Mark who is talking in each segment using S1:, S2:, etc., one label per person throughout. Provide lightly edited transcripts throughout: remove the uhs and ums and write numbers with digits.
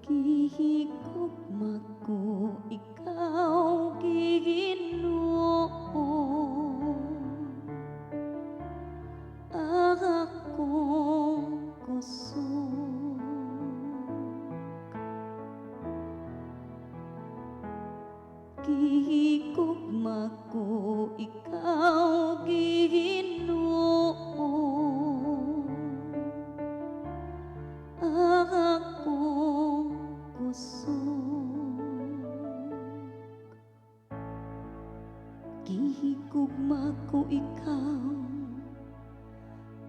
S1: Gihigugma ko ikaw, Ginoo, akong kusog. Gihigugma ko ikaw, Ginoo, akong kusog. Gihigugma ko ikaw,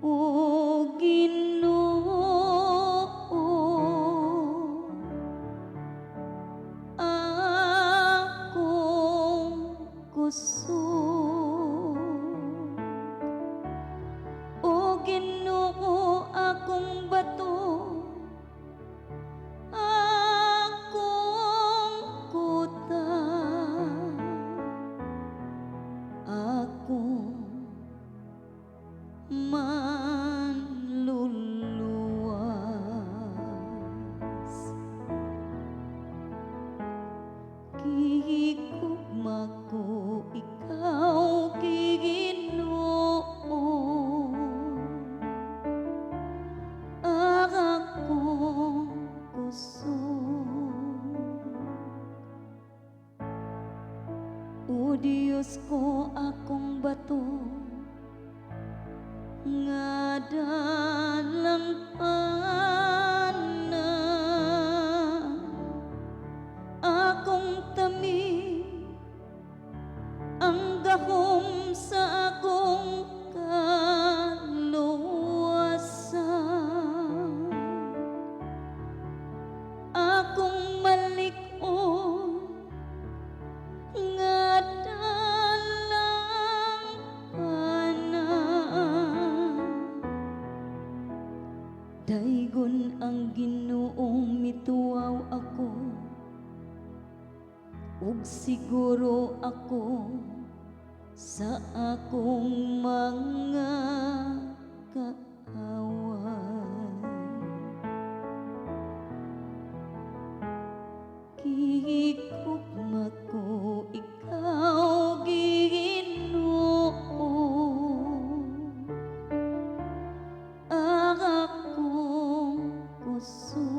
S1: o Ginoo, akong kusog. O Ginoo, akong bato, akong kuta, akong manluluwas. Gihigugma ko ikaw, Ginoo, akong kusog. O Diyos ko, akong bato, nga dalampana, akong tami, ang gahom sa akong kaluwasan. Akong malig-on nga daygon ang Ginoong mituaw ako, ug siguro ako sa akong mga kaaway. Gihigugma ko ikaw, Ginoo, akong kusog.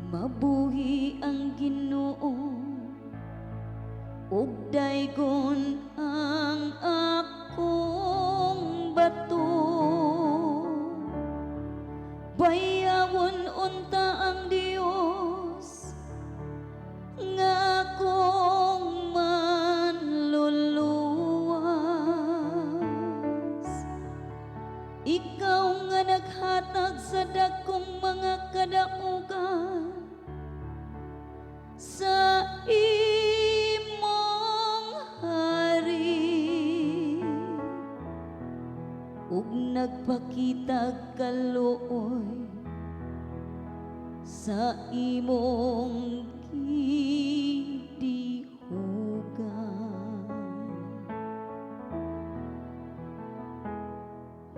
S1: Mabuhi ang Ginoo, ug daygon ang akong bato. Bayawon unta ang Dios nga akong manluluwas. Ikaw nga naghatag sa dakong mga kadaugan, sa imong hari, ug nagpakita kaluoy sa imong gidihugan.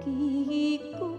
S1: Gihigugma